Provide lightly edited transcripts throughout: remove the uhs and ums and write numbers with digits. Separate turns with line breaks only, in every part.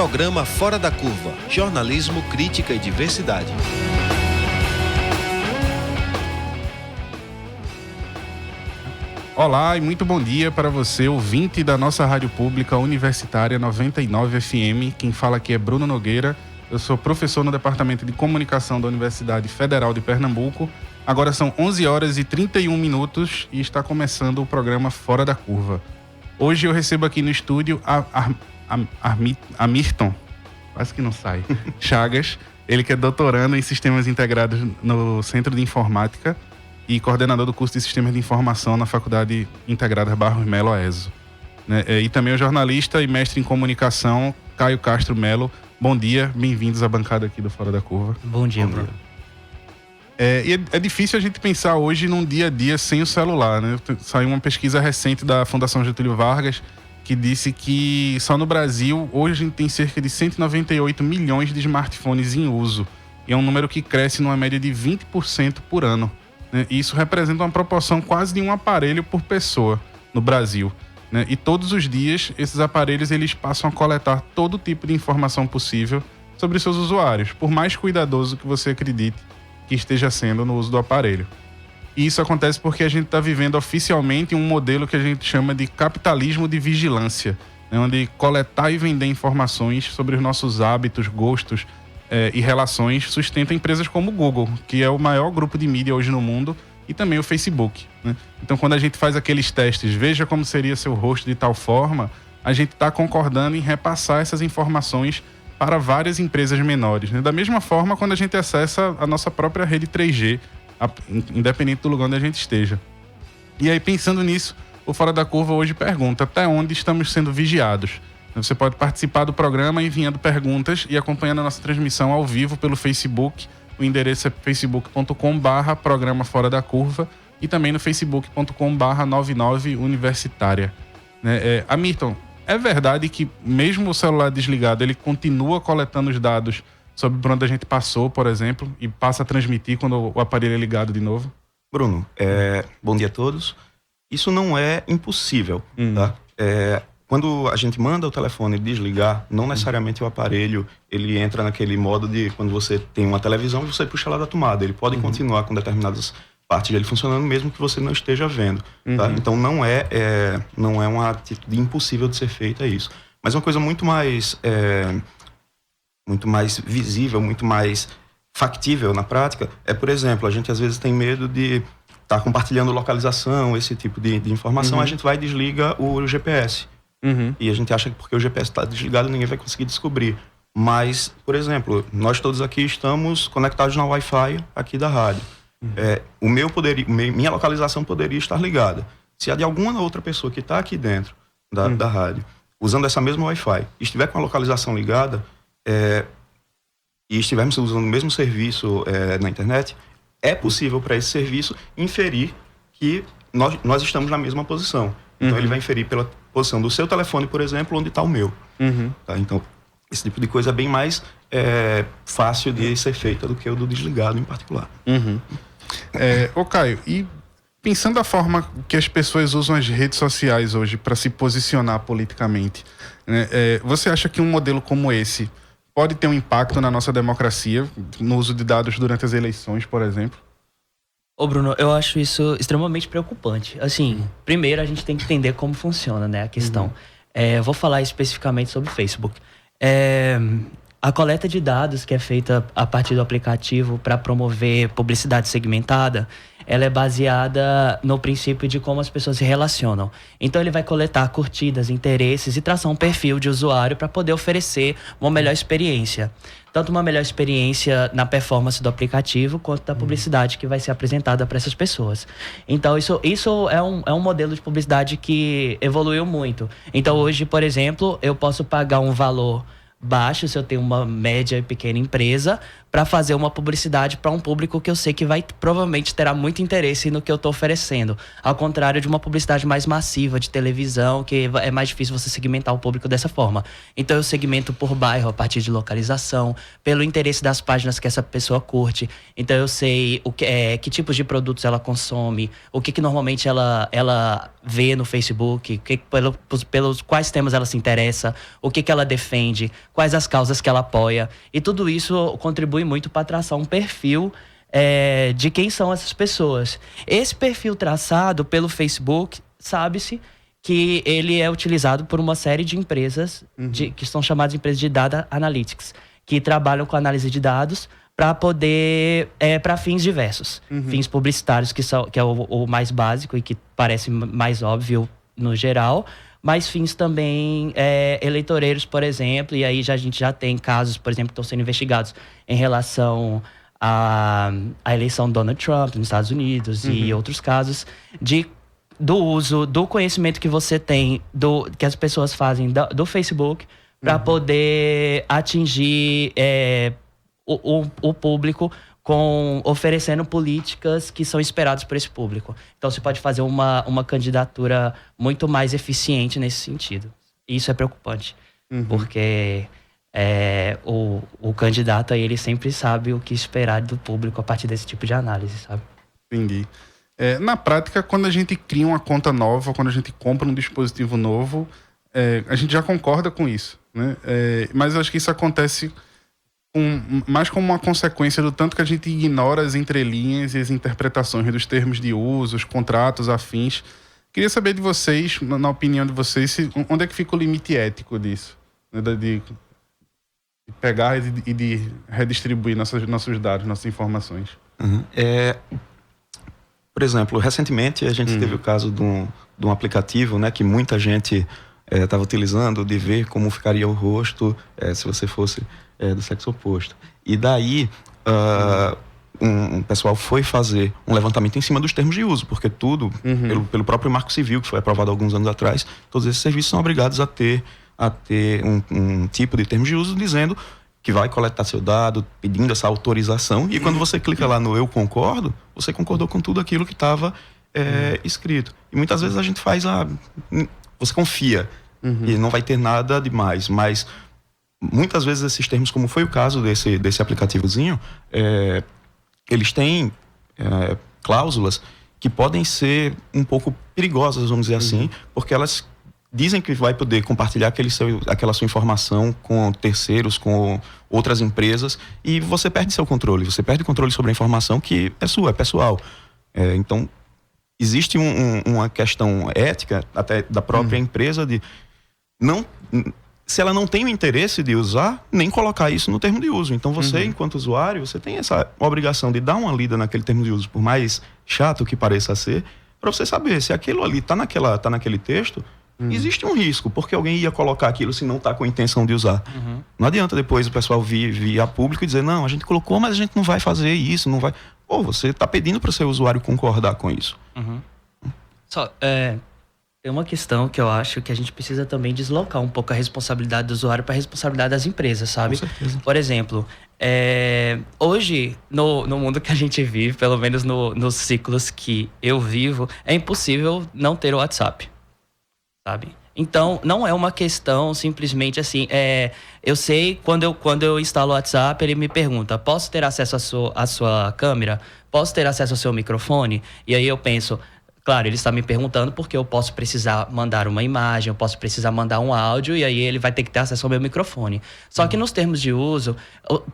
Programa Fora da Curva. Jornalismo, crítica e diversidade.
Olá e muito bom dia para você, ouvinte da nossa rádio pública universitária 99 FM. Quem fala aqui é Bruno Nogueira. Eu sou professor no Departamento de Comunicação da Universidade Federal de Pernambuco. Agora são 11 horas e 31 minutos e está começando o programa Fora da Curva. Hoje eu recebo aqui no estúdio Amirton, quase que não sai, Chagas. Ele que é doutorando em Sistemas Integrados no Centro de Informática e coordenador do curso de Sistemas de Informação na Faculdade Integrada Barros Melo, AESO. E também o jornalista e mestre em Comunicação, Caio Castro Melo. Bom dia, bem-vindos à bancada aqui do Fora da Curva.
Bom dia, Bruno.
É difícil a gente pensar hoje num dia a dia sem o celular, né? Saiu uma pesquisa recente da Fundação Getúlio Vargas que disse que só no Brasil hoje a gente tem cerca de 198 milhões de smartphones em uso. E é um número que cresce numa média de 20% por ano, né? E isso representa uma proporção quase de um aparelho por pessoa no Brasil, né? E todos os dias esses aparelhos eles passam a coletar todo tipo de informação possível sobre seus usuários, por mais cuidadoso que você acredite que esteja sendo no uso do aparelho. E isso acontece porque a gente está vivendo oficialmente um modelo que a gente chama de capitalismo de vigilância, né? Onde coletar e vender informações sobre os nossos hábitos, gostos e relações sustenta empresas como o Google, que é o maior grupo de mídia hoje no mundo, e também o Facebook, né? Então, quando a gente faz aqueles testes, veja como seria seu rosto de tal forma, a gente está concordando em repassar essas informações para várias empresas menores, né? Da mesma forma, quando a gente acessa a nossa própria rede 3G, independente do lugar onde a gente esteja. E aí, pensando nisso, o Fora da Curva hoje pergunta até onde estamos sendo vigiados. Você pode participar do programa enviando perguntas e acompanhando a nossa transmissão ao vivo pelo Facebook. O endereço é facebook.com/programa Fora da Curva e também no facebook.com/99 Universitária. Amirton, é verdade que mesmo o celular desligado, ele continua coletando os dados sobre por onde a gente passou, por exemplo, e passa a transmitir quando o aparelho é ligado de novo?
Bruno, bom dia a todos. Isso não é impossível, tá? Quando a gente manda o telefone desligar, não necessariamente o aparelho ele entra naquele modo de quando você tem uma televisão e você puxa lá da tomada. Ele pode continuar com determinadas partes dele funcionando mesmo que você não esteja vendo, tá? Então não é uma atitude impossível de ser feita isso. Mas uma coisa muito mais visível, muito mais factível na prática é, por exemplo, a gente às vezes tem medo de estar compartilhando localização, esse tipo de informação, a gente vai e desliga o GPS. E a gente acha que porque o GPS está desligado ninguém vai conseguir descobrir. Mas, por exemplo, nós todos aqui estamos conectados na Wi-Fi aqui da rádio. Minha localização poderia estar ligada. Se a de alguma outra pessoa que está aqui dentro da rádio, usando essa mesma Wi-Fi, estiver com a localização ligada e estivermos usando o mesmo serviço na internet, é possível para esse serviço inferir que nós estamos na mesma posição. Então ele vai inferir pela posição do seu telefone, por exemplo, onde está o meu. Tá? Então esse tipo de coisa é bem mais fácil de ser feita do que o do desligado em particular.
Caio, e pensando a forma que as pessoas usam as redes sociais hoje para se posicionar politicamente, né? Você acha que um modelo como esse pode ter um impacto na nossa democracia, no uso de dados durante as eleições, por exemplo?
Ô Bruno, eu acho isso extremamente preocupante. Assim, primeiro a gente tem que entender como funciona, né, a questão. Eu vou falar especificamente sobre o Facebook. A coleta de dados que é feita a partir do aplicativo para promover publicidade segmentada, ela é baseada no princípio de como as pessoas se relacionam. Então ele vai coletar curtidas, interesses e traçar um perfil de usuário para poder oferecer uma melhor experiência. Tanto uma melhor experiência na performance do aplicativo, quanto da publicidade que vai ser apresentada para essas pessoas. Então isso é um modelo de publicidade que evoluiu muito. Então hoje, por exemplo, eu posso pagar um valor baixo, se eu tenho uma média e pequena empresa, para fazer uma publicidade para um público que eu sei que provavelmente terá muito interesse no que eu estou oferecendo. Ao contrário de uma publicidade mais massiva de televisão, que é mais difícil você segmentar o público dessa forma. Então eu segmento por bairro, a partir de localização, pelo interesse das páginas que essa pessoa curte. Então eu sei que tipos de produtos ela consome, o que normalmente ela vê no Facebook, pelos quais temas ela se interessa, o que ela defende, quais as causas que ela apoia. E tudo isso contribui muito para traçar um perfil de quem são essas pessoas. Esse perfil traçado pelo Facebook, sabe-se que ele é utilizado por uma série de empresas que são chamadas de empresas de Data Analytics, que trabalham com análise de dados para poder para fins diversos, fins publicitários que é o mais básico e que parece mais óbvio no geral, mas fins também eleitoreiros, por exemplo, e aí a gente já tem casos, por exemplo, que estão sendo investigados em relação à eleição do Donald Trump nos Estados Unidos e outros casos do uso do conhecimento que você tem, que as pessoas fazem do Facebook para poder atingir o público oferecendo políticas que são esperadas por esse público. Então, você pode fazer uma candidatura muito mais eficiente nesse sentido. E isso é preocupante, porque o candidato aí, ele sempre sabe o que esperar do público a partir desse tipo de análise, sabe?
Entendi. Na prática, quando a gente cria uma conta nova, quando a gente compra um dispositivo novo, a gente já concorda com isso, né? Mas eu acho que isso acontece mais como uma consequência do tanto que a gente ignora as entrelinhas e as interpretações dos termos de uso, os contratos afins. Queria saber de vocês, na opinião de vocês, onde é que fica o limite ético disso? Né? De pegar e de redistribuir nossos dados, nossas informações.
Por exemplo, recentemente a gente teve o caso de um aplicativo, né, que muita gente estava utilizando, de ver como ficaria o rosto se você fosse do sexo oposto. E daí um pessoal foi fazer um levantamento em cima dos termos de uso, porque tudo, pelo próprio Marco Civil, que foi aprovado há alguns anos atrás, todos esses serviços são obrigados a ter um tipo de termos de uso dizendo que vai coletar seu dado, pedindo essa autorização, e quando você clica lá no eu concordo, você concordou com tudo aquilo que estava escrito. E muitas vezes a gente faz você confia, e não vai ter nada demais, mas muitas vezes esses termos, como foi o caso desse aplicativozinho, eles têm cláusulas que podem ser um pouco perigosas, vamos dizer assim, porque elas dizem que vai poder compartilhar aquela sua informação com terceiros, com outras empresas, e você perde seu controle. Você perde o controle sobre a informação que é sua, é pessoal. Então, existe uma questão ética, até da própria empresa, de se ela não tem o interesse de usar, nem colocar isso no termo de uso. Então, você, enquanto usuário, você tem essa obrigação de dar uma lida naquele termo de uso, por mais chato que pareça ser, para você saber se aquilo ali está naquele texto. Existe um risco, porque alguém ia colocar aquilo se não está com a intenção de usar. Não adianta depois o pessoal vir a público e dizer, não, a gente colocou, mas a gente não vai fazer isso, não vai... Pô, você está pedindo para o seu usuário concordar com isso.
Só, tem uma questão que eu acho que a gente precisa também deslocar um pouco a responsabilidade do usuário para a responsabilidade das empresas, sabe?
Com certeza.
Por exemplo, hoje, no mundo que a gente vive, pelo menos nos ciclos que eu vivo, é impossível não ter o WhatsApp. Sabe? Então, não é uma questão simplesmente assim, eu sei, quando eu instalo o WhatsApp, ele me pergunta, posso ter acesso à sua câmera? Posso ter acesso ao seu microfone? E aí eu penso, claro, ele está me perguntando porque eu posso precisar mandar uma imagem, eu posso precisar mandar um áudio, e aí ele vai ter que ter acesso ao meu microfone. Só que nos termos de uso,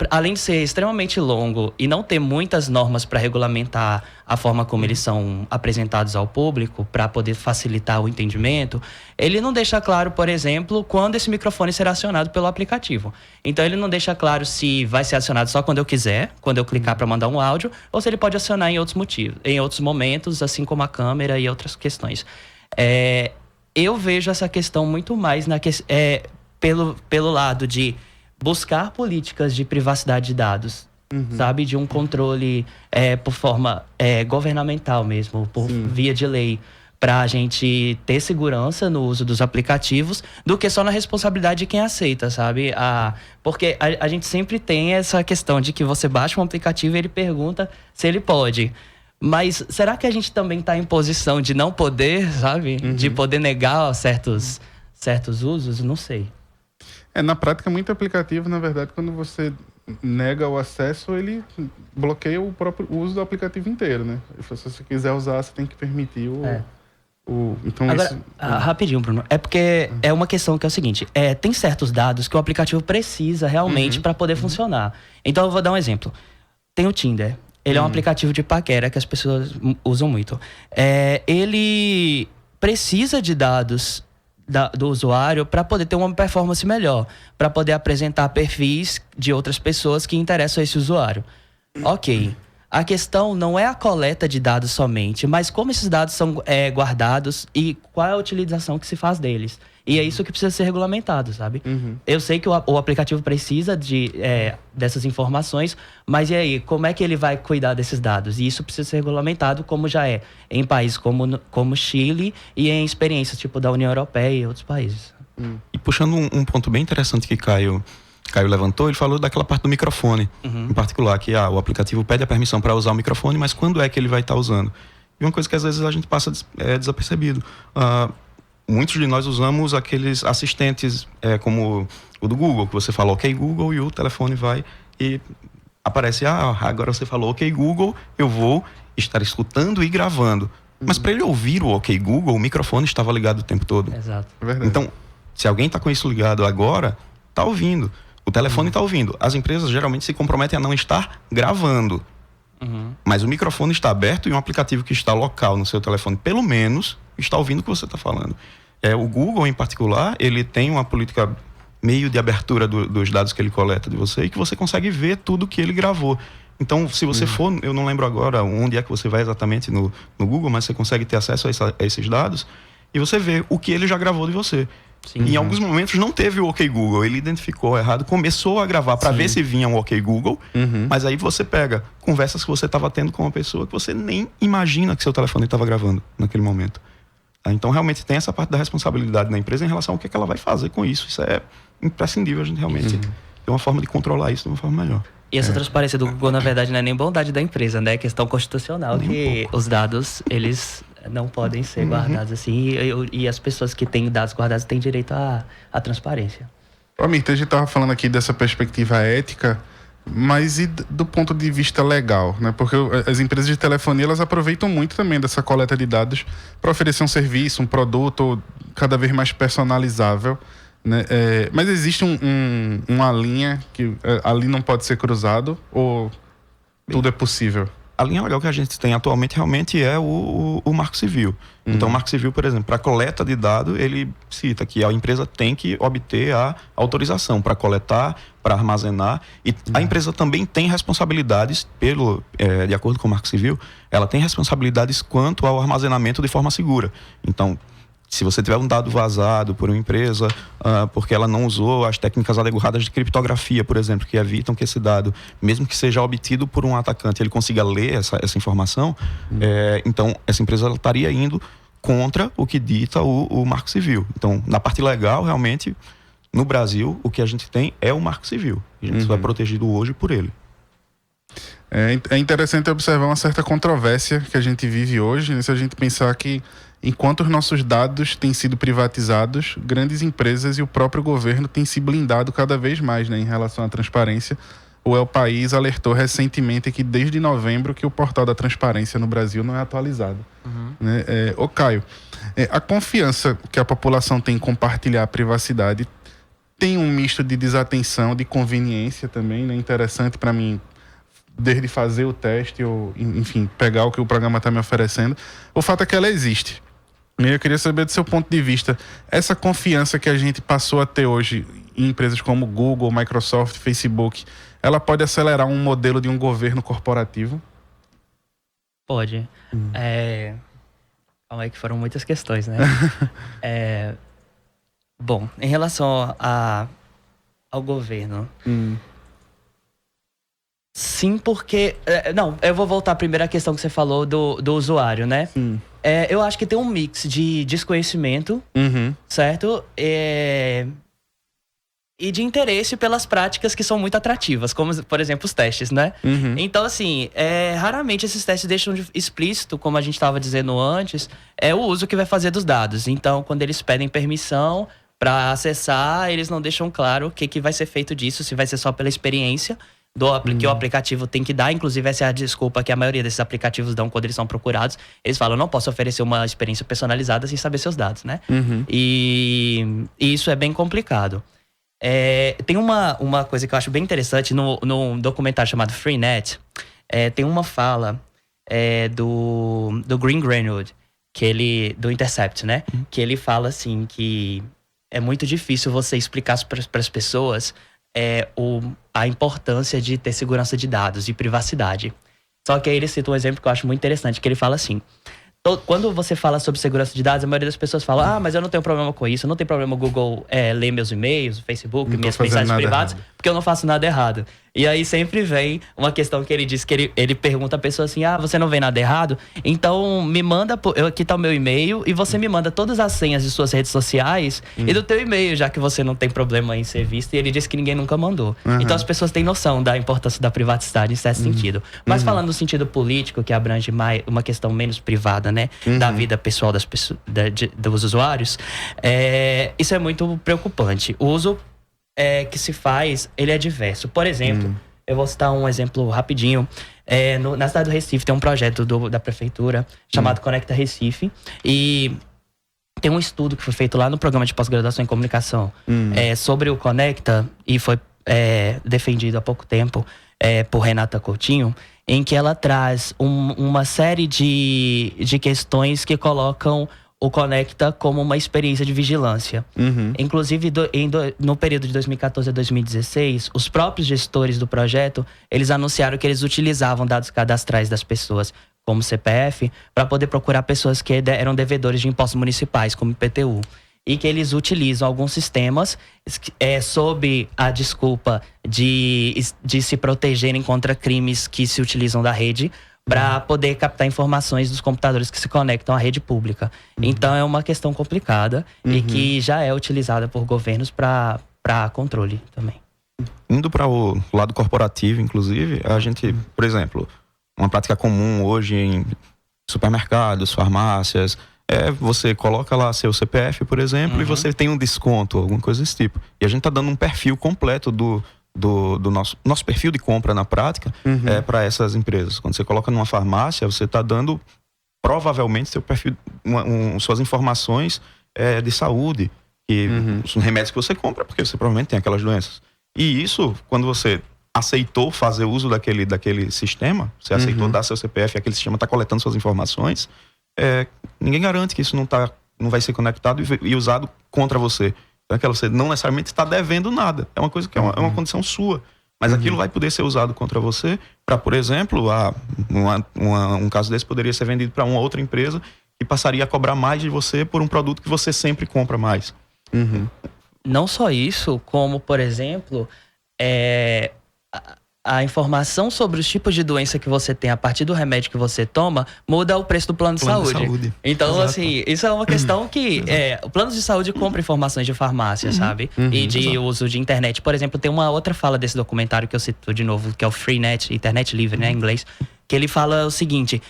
além de ser extremamente longo e não ter muitas normas para regulamentar a forma como eles são apresentados ao público, para poder facilitar o entendimento, ele não deixa claro, por exemplo, quando esse microfone será acionado pelo aplicativo. Então, ele não deixa claro se vai ser acionado só quando eu quiser, quando eu clicar para mandar um áudio, ou se ele pode acionar em outros momentos, assim como a câmera e outras questões. Eu vejo essa questão muito mais pelo lado de buscar políticas de privacidade de dados, sabe? De um controle por forma governamental mesmo, por via de lei, para a gente ter segurança no uso dos aplicativos, do que só na responsabilidade de quem aceita, sabe? Porque a gente sempre tem essa questão de que você baixa um aplicativo e ele pergunta se ele pode. Mas será que a gente também está em posição de não poder, sabe? De poder negar certos usos? Não sei.
Na prática, muito aplicativo, na verdade, quando você nega o acesso, ele bloqueia o próprio uso do aplicativo inteiro, né? Se você quiser usar, você tem que permitir Então
Agora,
isso...
rapidinho, Bruno. É porque é uma questão que é o seguinte: tem certos dados que o aplicativo precisa realmente para poder funcionar. Então, eu vou dar um exemplo. Tem o Tinder. Ele é um aplicativo de paquera que as pessoas usam muito. Ele precisa de dados do usuário para poder ter uma performance melhor, para poder apresentar perfis de outras pessoas que interessam a esse usuário. Ok. A questão não é a coleta de dados somente, mas como esses dados são guardados e qual é a utilização que se faz deles. E é isso que precisa ser regulamentado, sabe? Eu sei que o aplicativo precisa dessas informações, mas e aí, como é que ele vai cuidar desses dados? E isso precisa ser regulamentado, como já é em países como Chile e em experiências tipo da União Europeia e outros países.
E puxando um ponto bem interessante que Caio levantou, ele falou daquela parte do microfone, em particular, que o aplicativo pede a permissão para usar o microfone, mas quando é que ele vai estar usando? E uma coisa que às vezes a gente passa desapercebido. Muitos de nós usamos aqueles assistentes como o do Google, que você fala OK Google e o telefone vai e aparece, agora você falou OK Google, eu vou estar escutando e gravando. Mas para ele ouvir o OK Google, o microfone estava ligado o tempo todo.
Exato.
É verdade.
Então, se alguém está com isso ligado agora, está ouvindo. O telefone está ouvindo. As empresas geralmente se comprometem a não estar gravando. Mas o microfone está aberto e um aplicativo que está local no seu telefone, pelo menos, está ouvindo o que você está falando. O Google, em particular, ele tem uma política meio de abertura dos dados que ele coleta de você e que você consegue ver tudo que ele gravou. Então, se você for, eu não lembro agora onde é que você vai exatamente no Google, mas você consegue ter acesso a esses dados e você vê o que ele já gravou de você.
Sim.
Em alguns momentos não teve o OK Google, ele identificou errado, começou a gravar para ver se vinha um OK Google, mas aí você pega conversas que você estava tendo com uma pessoa que você nem imagina que seu telefone estava gravando naquele momento. Então realmente tem essa parte da responsabilidade da empresa em relação ao que ela vai fazer com isso. Isso é imprescindível, a gente realmente ter uma forma de controlar isso de uma forma melhor.
E essa transparência do Google, na verdade, não é nem bondade da empresa, né? É questão constitucional, que os dados, eles não podem ser guardados assim. E as pessoas que têm dados guardados têm direito à transparência.
Mirta, a gente estava falando aqui dessa perspectiva ética, mas e do ponto de vista legal, né? Porque as empresas de telefonia, elas aproveitam muito também dessa coleta de dados para oferecer um serviço, um produto cada vez mais personalizável, né? Mas existe uma linha que ali não pode ser cruzado, ou tudo é possível?
A linha legal que a gente tem atualmente realmente é o Marco Civil. Então, o Marco Civil, por exemplo, para coleta de dado, ele cita que a empresa tem que obter a autorização para coletar, para armazenar. E a empresa também tem responsabilidades, de acordo com o Marco Civil, ela tem responsabilidades quanto ao armazenamento de forma segura. Então, se você tiver um dado vazado por uma empresa, porque ela não usou as técnicas adequadas de criptografia, por exemplo, que evitam que esse dado, mesmo que seja obtido por um atacante, ele consiga ler essa informação, então essa empresa ela estaria indo contra o que dita o Marco Civil. Então, na parte legal, realmente, no Brasil, o que a gente tem é o Marco Civil. A gente vai protegido hoje por ele.
É interessante observar uma certa controvérsia que a gente vive hoje, né? Se a gente pensar que, enquanto os nossos dados têm sido privatizados, grandes empresas e o próprio governo têm se blindado cada vez mais, né, em relação à transparência. O El País alertou recentemente que desde novembro que o portal da transparência no Brasil não é atualizado. Né? Caio, a confiança que a população tem em compartilhar a privacidade tem um misto de desatenção, de conveniência também, né? Interessante para mim, desde fazer o teste ou, enfim, pegar o que o programa está me oferecendo. O fato é que ela existe. E eu queria saber do seu ponto de vista, essa confiança que a gente passou a ter hoje em empresas como Google, Microsoft, Facebook, ela pode acelerar um modelo de um governo corporativo?
Pode. Calma aí que foram muitas questões, né? Bom, em relação ao governo... Sim, porque... não, eu vou voltar primeiro à questão que você falou do usuário, né? Eu acho que tem um mix de desconhecimento, certo? E de interesse pelas práticas que são muito atrativas, como, por exemplo, os testes, né? Então, assim, raramente esses testes deixam explícito, como a gente estava dizendo antes, o uso que vai fazer dos dados. Então, quando eles pedem permissão para acessar, eles não deixam claro o que vai ser feito disso, se vai ser só pela experiência que o aplicativo tem que dar. Inclusive, essa é a desculpa que a maioria desses aplicativos dão quando eles são procurados. Eles falam, não posso oferecer uma experiência personalizada sem saber seus dados, né? E isso é bem complicado. Tem uma coisa que eu acho bem interessante num documentário chamado Freenet. Tem uma fala do Green Greenwood, do Intercept, né? Que ele fala assim que é muito difícil você explicar para as pessoas a importância de ter segurança de dados e privacidade. Só que aí ele cita um exemplo que eu acho muito interessante, que ele fala assim: quando você fala sobre segurança de dados, a maioria das pessoas fala, mas eu não tenho problema com isso, eu não tenho problema o Google ler meus e-mails, o Facebook, minhas mensagens privadas, porque eu não faço nada errado. E aí sempre vem uma questão que ele diz, que ele pergunta a pessoa assim, você não vê nada errado? Então me manda, aqui tá o meu e-mail, e você me manda todas as senhas de suas redes sociais e do teu e-mail, já que você não tem problema em ser visto. E ele disse que ninguém nunca mandou. Então as pessoas têm noção da importância da privacidade em certo sentido. Mas falando no sentido político, que abrange mais uma questão menos privada, né, da vida pessoal das pessoas, dos usuários, isso é muito preocupante. O uso que se faz, ele é diverso. Por exemplo, eu vou citar um exemplo rapidinho. Na cidade do Recife tem um projeto da prefeitura chamado Conecta Recife. E tem um estudo que foi feito lá no programa de pós-graduação em comunicação sobre o Conecta, e foi defendido há pouco tempo por Renata Coutinho, em que ela traz uma série de questões que colocam o Conecta como uma experiência de vigilância. Inclusive, no período de 2014 a 2016, os próprios gestores do projeto, eles anunciaram que eles utilizavam dados cadastrais das pessoas, como CPF, para poder procurar pessoas que eram devedores de impostos municipais, como IPTU. E que eles utilizam alguns sistemas sob a desculpa de se protegerem contra crimes que se utilizam da rede, para poder captar informações dos computadores que se conectam à rede pública. Então é uma questão complicada e que já é utilizada por governos para controle também.
Indo para o lado corporativo, inclusive, a gente, por exemplo, uma prática comum hoje em supermercados, farmácias, você coloca lá seu CPF, por exemplo, e você tem um desconto, alguma coisa desse tipo. E a gente está dando um perfil completo do nosso perfil de compra na prática para essas empresas. Quando você coloca numa farmácia, você está dando provavelmente seu perfil, suas informações de saúde, os remédios que você compra, porque você provavelmente tem aquelas doenças. E isso, quando você aceitou fazer uso daquele sistema, você aceitou dar seu CPF, aquele sistema está coletando suas informações, ninguém garante que isso não vai ser conectado e usado contra você. Então, você não necessariamente está devendo nada. É uma coisa que é uma condição sua. Mas aquilo vai poder ser usado contra você para, por exemplo, um caso desse poderia ser vendido para uma outra empresa e passaria a cobrar mais de você por um produto que você sempre compra mais.
Não só isso, como, por exemplo, a informação sobre os tipos de doença que você tem a partir do remédio que você toma muda o preço do plano de saúde. Então, exato, assim, isso é uma questão que o plano de saúde compra informações de farmácia, sabe? E de uso de internet. Por exemplo, tem uma outra fala desse documentário que eu cito de novo, que é o Freenet, internet livre, né, em inglês, que ele fala o seguinte,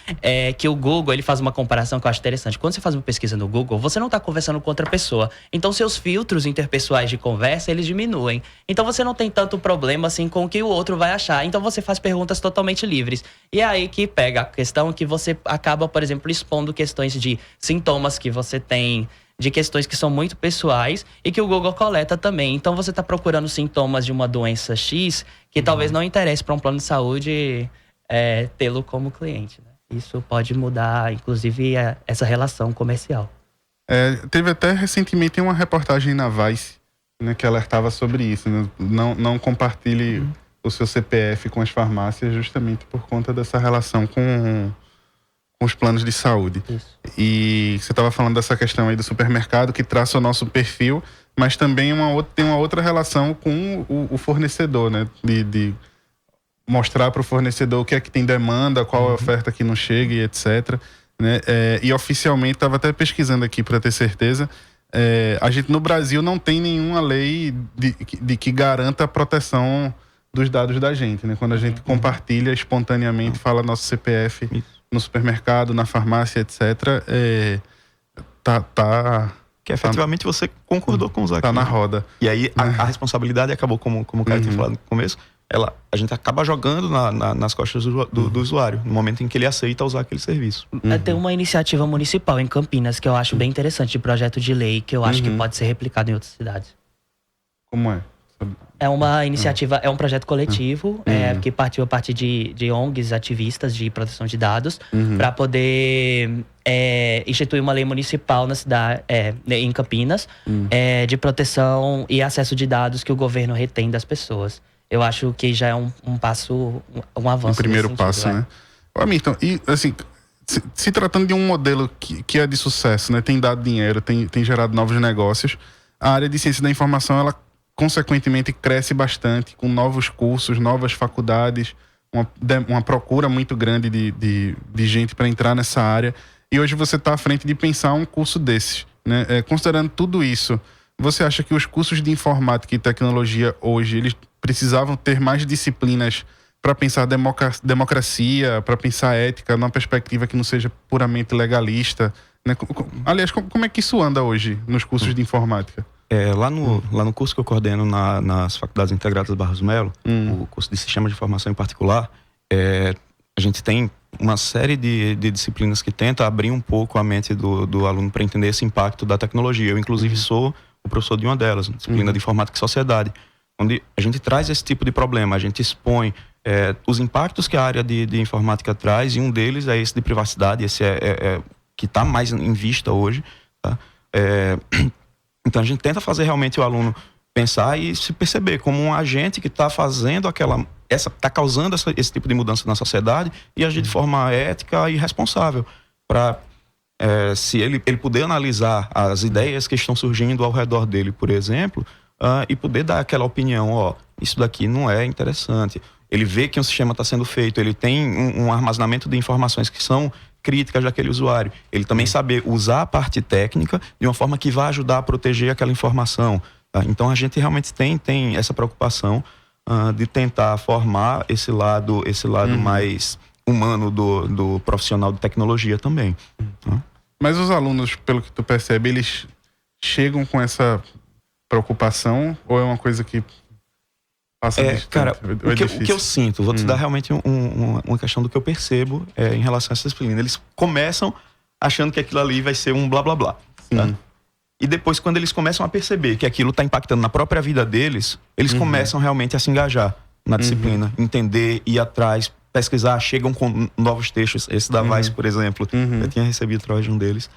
que o Google, ele faz uma comparação que eu acho interessante. Quando você faz uma pesquisa no Google, você não está conversando com outra pessoa. Então, seus filtros interpessoais de conversa, eles diminuem. Então, você não tem tanto problema, assim, com o que o outro vai achar. Então, você faz perguntas totalmente livres. E é aí que pega a questão que você acaba, por exemplo, expondo questões de sintomas que você tem, de questões que são muito pessoais e que o Google coleta também. Então, você está procurando sintomas de uma doença X que talvez não interesse para um plano de saúde tê-lo como cliente, né? Isso pode mudar, inclusive, essa relação comercial.
Teve até recentemente uma reportagem na Vice, né, que alertava sobre isso, né? Não compartilhe o seu CPF com as farmácias justamente por conta dessa relação com os planos de saúde. Isso. E você estava falando dessa questão aí do supermercado que traça o nosso perfil, mas também tem uma outra relação com o fornecedor, né? De mostrar para o fornecedor o que é que tem demanda, qual é a oferta que não chega e etc. Né? E oficialmente, estava até pesquisando aqui para ter certeza, a gente no Brasil não tem nenhuma lei de que garanta a proteção dos dados da gente. Né? Quando a gente compartilha espontaneamente, fala nosso CPF no supermercado, na farmácia, etc.
Que efetivamente você concordou com os aqui.
Tá na roda.
E aí a responsabilidade acabou, como o cara tinha falado no começo, a gente acaba jogando nas costas do usuário, no momento em que ele aceita usar aquele serviço.
Tem uma iniciativa municipal em Campinas que eu acho bem interessante, de projeto de lei, que eu acho que pode ser replicado em outras cidades.
Como é?
É uma iniciativa, é um projeto coletivo, que partiu a partir de ONGs, ativistas de proteção de dados, para poder instituir uma lei municipal na cidade, em Campinas, de proteção e acesso de dados que o governo retém das pessoas. Eu acho que já é um passo, um avanço.
O primeiro
nesse sentido,
passo, né? Hamilton, e assim, se tratando de um modelo que é de sucesso, né? Tem dado dinheiro, tem gerado novos negócios, a área de ciência da informação, ela consequentemente cresce bastante, com novos cursos, novas faculdades, uma procura muito grande de gente para entrar nessa área. E hoje você está à frente de pensar um curso desses, né? Considerando tudo isso, você acha que os cursos de informática e tecnologia hoje, eles precisavam ter mais disciplinas para pensar democracia, para pensar ética, numa perspectiva que não seja puramente legalista, né? Aliás, como é que isso anda hoje nos cursos de informática?
Lá no curso que eu coordeno nas Faculdades Integradas Barros Melo, o curso de Sistema de Informação em particular, a gente tem uma série de disciplinas que tenta abrir um pouco a mente do aluno para entender esse impacto da tecnologia. Eu, inclusive, sou o professor de uma delas, disciplina de Informática e Sociedade, onde a gente traz esse tipo de problema, a gente expõe os impactos que a área de informática traz, e um deles é esse de privacidade, esse que está mais em vista hoje, tá? Então a gente tenta fazer realmente o aluno pensar e se perceber como um agente que está fazendo está causando esse tipo de mudança na sociedade, e agir de forma ética e responsável, para se ele puder analisar as ideias que estão surgindo ao redor dele, por exemplo, e poder dar aquela opinião, isso daqui não é interessante. Ele vê que um sistema está sendo feito, ele tem um armazenamento de informações que são críticas daquele usuário. Ele também saber usar a parte técnica de uma forma que vai ajudar a proteger aquela informação. Tá? Então a gente realmente tem essa preocupação de tentar formar esse lado mais humano do profissional de tecnologia também. Tá?
Mas os alunos, pelo que tu percebe, eles chegam com essa preocupação, ou é uma coisa que passa distante?
Cara, o que eu sinto, vou te dar realmente uma questão do que eu percebo em relação a essa disciplina. Eles começam achando que aquilo ali vai ser um blá blá blá. Tá? E depois, quando eles começam a perceber que aquilo está impactando na própria vida deles, eles começam realmente a se engajar na disciplina, entender, ir atrás, pesquisar, chegam com novos textos. Esse da Vice, por exemplo, eu tinha recebido através de um deles,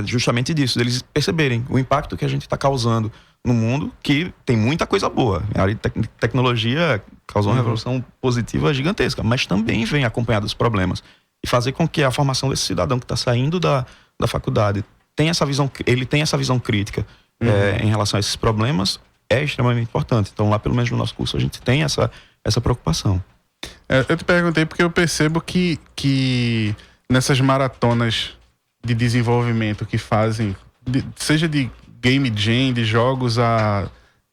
justamente disso, deles perceberem o impacto que a gente está causando no mundo, que tem muita coisa boa. A área de tecnologia causou uma revolução positiva gigantesca, mas também vem acompanhada dos problemas. E fazer com que a formação desse cidadão que está saindo da faculdade tenha essa visão crítica em relação a esses problemas, é extremamente importante. Então, lá, pelo menos no nosso curso, a gente tem essa preocupação.
Eu te perguntei porque eu percebo que nessas maratonas de desenvolvimento que fazem, seja de game jam, de jogos,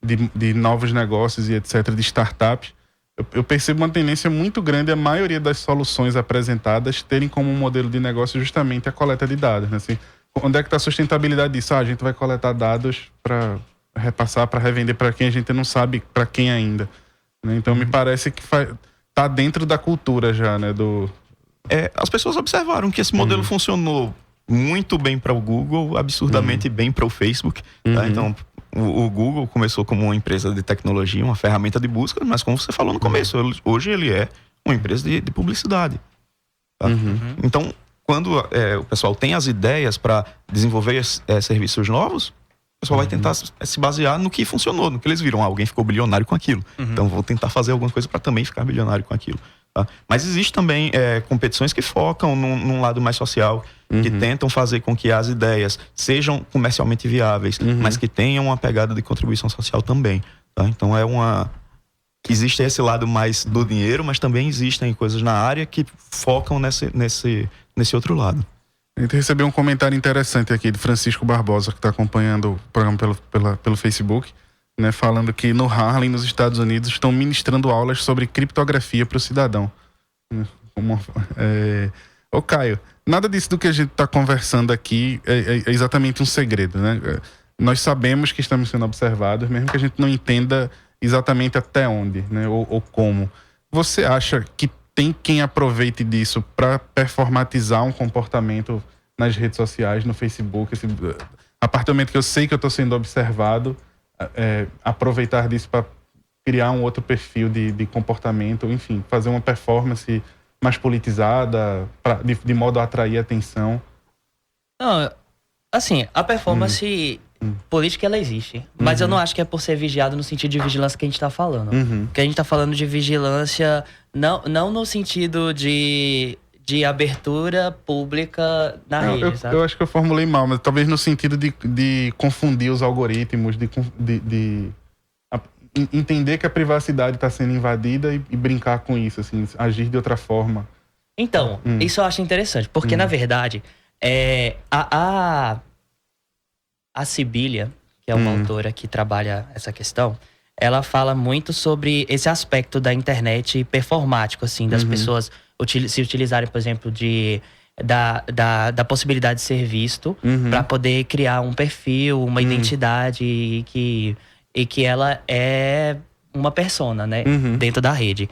de novos negócios e etc., de startups, eu percebo uma tendência muito grande, a maioria das soluções apresentadas terem como modelo de negócio justamente a coleta de dados, né? Assim, onde é que está a sustentabilidade disso? A gente vai coletar dados para repassar, para revender para quem a gente não sabe para quem ainda, né? Então me parece que tá dentro da cultura já, né?
As pessoas observaram que esse modelo funcionou muito bem para o Google, absurdamente bem para o Facebook. Tá? Então, o Google começou como uma empresa de tecnologia, uma ferramenta de busca, mas como você falou no começo, hoje ele é uma empresa de publicidade. Tá? Então, quando o pessoal tem as ideias para desenvolver serviços novos, o pessoal vai tentar se basear no que funcionou, no que eles viram. Alguém ficou bilionário com aquilo. Então, vou tentar fazer alguma coisa para também ficar bilionário com aquilo. Tá? Mas existe também competições que focam num lado mais social, que tentam fazer com que as ideias sejam comercialmente viáveis, mas que tenham uma pegada de contribuição social também. Tá? Então existe esse lado mais do dinheiro, mas também existem coisas na área que focam nesse outro lado.
A gente recebeu um comentário interessante aqui de Francisco Barbosa, que está acompanhando o programa pelo Facebook, né, falando que no Harlem, nos Estados Unidos, estão ministrando aulas sobre criptografia para o cidadão. Ô Caio, nada disso do que a gente está conversando aqui é exatamente um segredo, né? Nós sabemos que estamos sendo observados, mesmo que a gente não entenda exatamente até onde, né? Ou como. Você acha que tem quem aproveite disso para performatizar um comportamento nas redes sociais, no Facebook? A partir do momento que eu sei que eu estou sendo observado, aproveitar disso para criar um outro perfil de comportamento, enfim, fazer uma performance mais politizada, de modo a atrair atenção.
Não, assim, a performance política, ela existe. Mas eu não acho que é por ser vigiado no sentido de vigilância que a gente tá falando. Porque a gente tá falando de vigilância não no sentido de abertura pública na rede, sabe?
Eu acho que eu formulei mal, mas talvez no sentido de confundir os algoritmos, de entender que a privacidade está sendo invadida e brincar com isso, assim, agir de outra forma.
Então, isso eu acho interessante, porque na verdade, a Sibília, que é uma autora que trabalha essa questão, ela fala muito sobre esse aspecto da internet performático, assim, das pessoas se utilizarem, por exemplo, da possibilidade de ser visto para poder criar um perfil, uma identidade e que ela é uma persona, né, dentro da rede.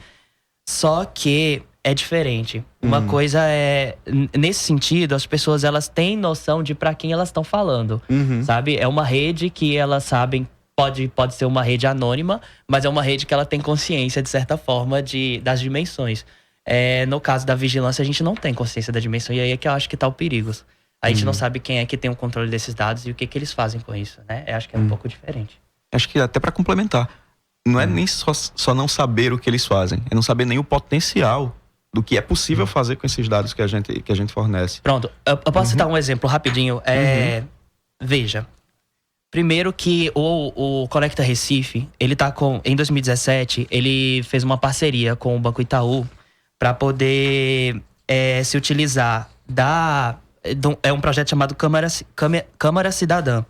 Só que é diferente. Uma coisa é... Nesse sentido, as pessoas, elas têm noção de para quem elas estão falando, sabe? É uma rede que elas sabem, pode ser uma rede anônima, mas é uma rede que ela tem consciência, de certa forma, das dimensões. No caso da vigilância, a gente não tem consciência da dimensão, e aí é que eu acho que tá o perigo. A gente não sabe quem é que tem o controle desses dados e o que eles fazem com isso, né? Eu acho que é um pouco diferente.
Acho que até para complementar, não é nem só não saber o que eles fazem, é não saber nem o potencial do que é possível fazer com esses dados que a gente fornece.
Pronto, eu posso citar um exemplo rapidinho. Veja, primeiro que o Conecta Recife, ele tá em 2017, ele fez uma parceria com o Banco Itaú para poder se utilizar é um projeto chamado Câmara Cidadã.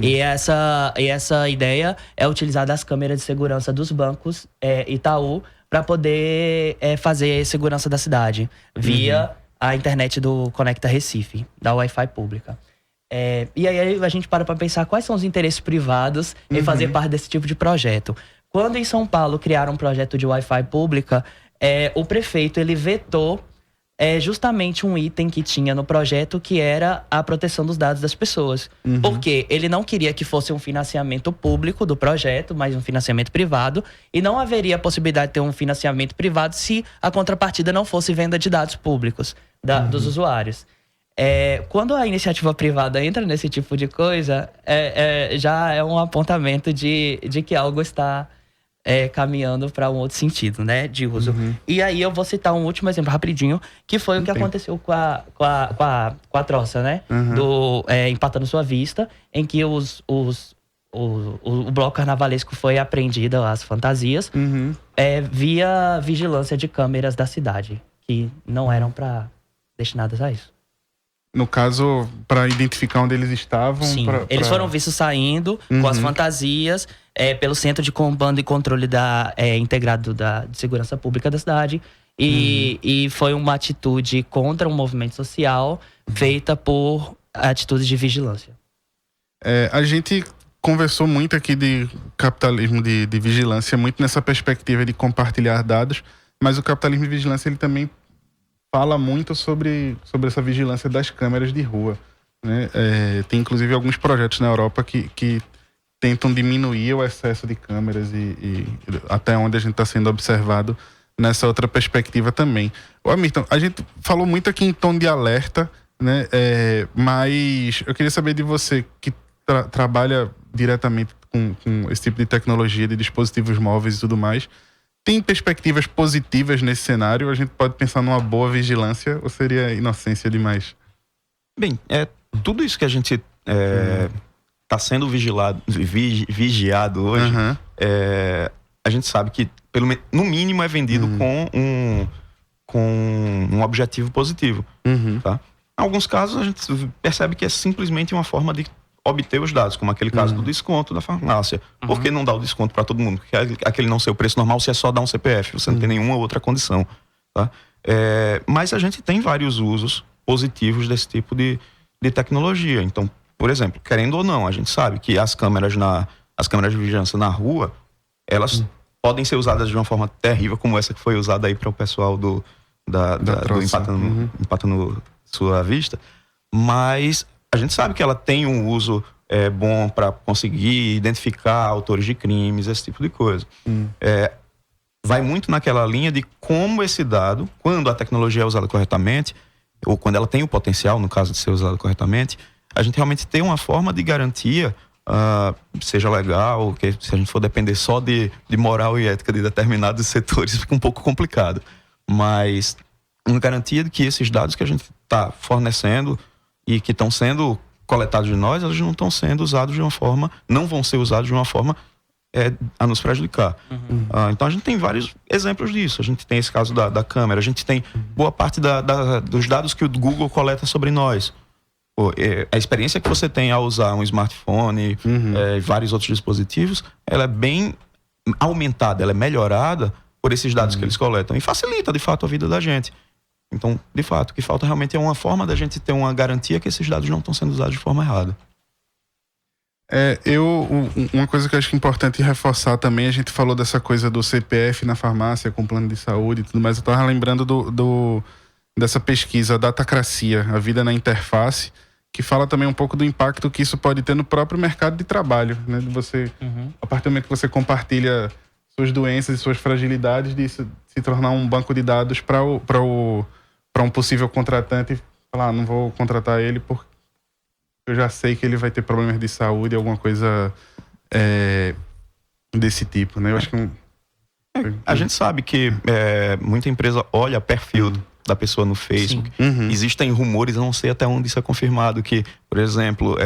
E essa ideia é utilizar das câmeras de segurança dos bancos Itaú para poder fazer segurança da cidade via a internet do Conecta Recife, da Wi-Fi pública. E aí a gente para pensar quais são os interesses privados em fazer parte desse tipo de projeto. Quando em São Paulo criaram um projeto de Wi-Fi pública, o prefeito ele vetou justamente um item que tinha no projeto, que era a proteção dos dados das pessoas. Porque ele não queria que fosse um financiamento público do projeto, mas um financiamento privado, e não haveria a possibilidade de ter um financiamento privado se a contrapartida não fosse venda de dados públicos dos usuários. Quando a iniciativa privada entra nesse tipo de coisa, já é um apontamento de que algo está caminhando para um outro sentido, né, de uso. E aí eu vou citar um último exemplo rapidinho, que foi o que aconteceu com a troça, né, do Empatando Sua Vista, em que o bloco carnavalesco foi apreendido, as fantasias, via vigilância de câmeras da cidade, que não eram destinadas a isso.
No caso, para identificar onde eles estavam?
Sim, eles foram vistos saindo com as fantasias pelo Centro de Comando e Controle integrado de Segurança Pública da cidade. E foi uma atitude contra um movimento social feita por atitudes de vigilância.
A gente conversou muito aqui de capitalismo de vigilância, muito nessa perspectiva de compartilhar dados, mas o capitalismo de vigilância ele também fala muito sobre essa vigilância das câmeras de rua, né? Tem inclusive alguns projetos na Europa que tentam diminuir o excesso de câmeras e até onde a gente está sendo observado nessa outra perspectiva também. Ô Amirton, a gente falou muito aqui em tom de alerta, né? Mas eu queria saber de você que trabalha diretamente com esse tipo de tecnologia, de dispositivos móveis e tudo mais. Tem perspectivas positivas nesse cenário? A gente pode pensar numa boa vigilância ou seria inocência demais?
Bem, tudo isso que a gente está sendo vigiado hoje, a gente sabe que, no mínimo, é vendido com um objetivo positivo. Tá? Em alguns casos, a gente percebe que é simplesmente uma forma de obter os dados, como aquele caso do desconto da farmácia. Por que não dar o desconto para todo mundo? Porque aquele não ser o preço normal, se é só dar um CPF, você não tem nenhuma outra condição. Tá? Mas a gente tem vários usos positivos desse tipo de tecnologia. Então, por exemplo, querendo ou não, a gente sabe que as câmeras de vigilância na rua, elas podem ser usadas de uma forma terrível, como essa que foi usada aí para o pessoal do Empatando Sua Vista, mas a gente sabe que ela tem um uso bom para conseguir identificar autores de crimes, esse tipo de coisa. Vai muito naquela linha de como esse dado, quando a tecnologia é usada corretamente, ou quando ela tem o potencial, no caso de ser usada corretamente, a gente realmente tem uma forma de garantia, seja legal, que se a gente for depender só de moral e ética de determinados setores, fica um pouco complicado. Mas uma garantia de que esses dados que a gente está fornecendo e que estão sendo coletados de nós, eles não estão sendo usados de uma forma, não vão ser usados de uma forma a nos prejudicar. Então a gente tem vários exemplos disso. A gente tem esse caso da câmera, a gente tem boa parte dos dados que o Google coleta sobre nós. A experiência que você tem ao usar um smartphone, vários outros dispositivos, ela é bem aumentada, ela é melhorada por esses dados que eles coletam e facilita de fato a vida da gente. Então, de fato, o que falta realmente é uma forma da gente ter uma garantia que esses dados não estão sendo usados de forma errada.
Uma coisa que eu acho que é importante reforçar também, a gente falou dessa coisa do CPF na farmácia com plano de saúde e tudo mais, eu estava lembrando dessa pesquisa Datacracia, a vida na interface, que fala também um pouco do impacto que isso pode ter no próprio mercado de trabalho, né? Você, a partir do momento que você compartilha suas doenças e suas fragilidades, de se tornar um banco de dados para um possível contratante, falar, não vou contratar ele porque eu já sei que ele vai ter problemas de saúde, alguma coisa desse tipo, né? Eu acho que
a gente sabe que muita empresa olha perfil da pessoa no Facebook. Existem rumores, eu não sei até onde isso é confirmado, que, por exemplo,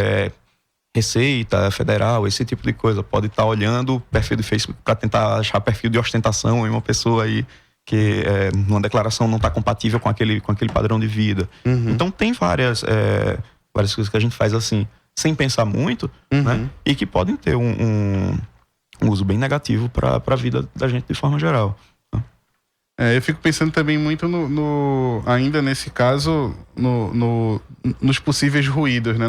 Receita Federal, esse tipo de coisa, pode estar olhando o perfil do Facebook para tentar achar perfil de ostentação em uma pessoa aí que numa declaração não está compatível com aquele padrão de vida. Então tem várias coisas que a gente faz assim, sem pensar muito, né? E que podem ter um uso bem negativo para a vida da gente de forma geral.
Eu fico pensando também muito ainda nesse caso, nos possíveis ruídos, né?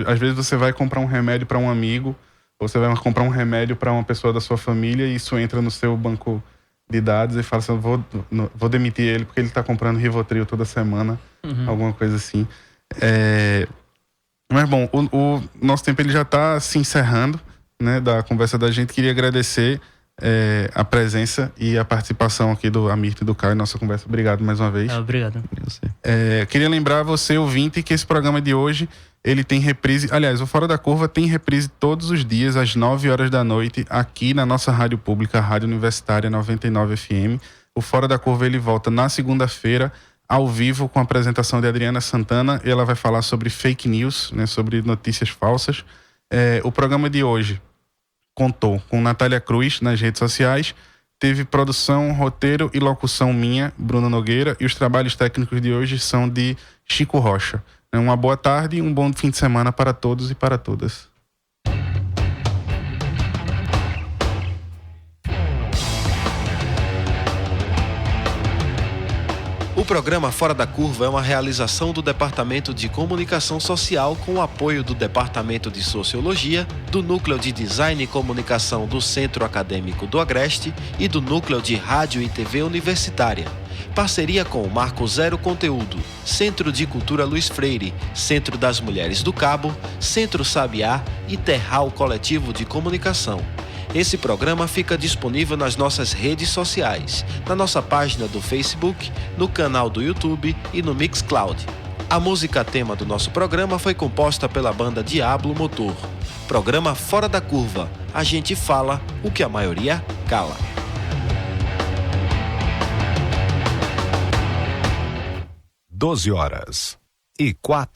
Às vezes você vai comprar um remédio para um amigo, ou você vai comprar um remédio para uma pessoa da sua família e isso entra no seu banco de dados e fala assim, vou demitir ele porque ele está comprando Rivotril toda semana, alguma coisa assim. Mas bom, o nosso tempo ele já está se encerrando, né, da conversa da gente. Queria agradecer a presença e a participação aqui do Amirto e do Caio, nossa conversa. Obrigado mais uma vez.
Obrigado.
Queria lembrar você, ouvinte, que esse programa de hoje, ele tem reprise, aliás, o Fora da Curva tem reprise todos os dias às 9 horas da noite, aqui na nossa rádio pública, a Rádio Universitária 99 FM. O Fora da Curva ele volta na segunda-feira, ao vivo, com a apresentação de Adriana Santana, e ela vai falar sobre fake news, né, sobre notícias falsas. O programa de hoje contou com Natália Cruz nas redes sociais, teve produção, roteiro e locução minha, Bruno Nogueira, e os trabalhos técnicos de hoje são de Chico Rocha. Uma boa tarde e um bom fim de semana para todos e para todas.
O programa Fora da Curva é uma realização do Departamento de Comunicação Social com o apoio do Departamento de Sociologia, do Núcleo de Design e Comunicação do Centro Acadêmico do Agreste e do Núcleo de Rádio e TV Universitária. Parceria com o Marco Zero Conteúdo, Centro de Cultura Luiz Freire, Centro das Mulheres do Cabo, Centro Sabiá e Terral Coletivo de Comunicação. Esse programa fica disponível nas nossas redes sociais, na nossa página do Facebook, no canal do YouTube e no Mixcloud. A música tema do nosso programa foi composta pela banda Diablo Motor. Programa Fora da Curva. A gente fala o que a maioria cala.
Doze horas e 4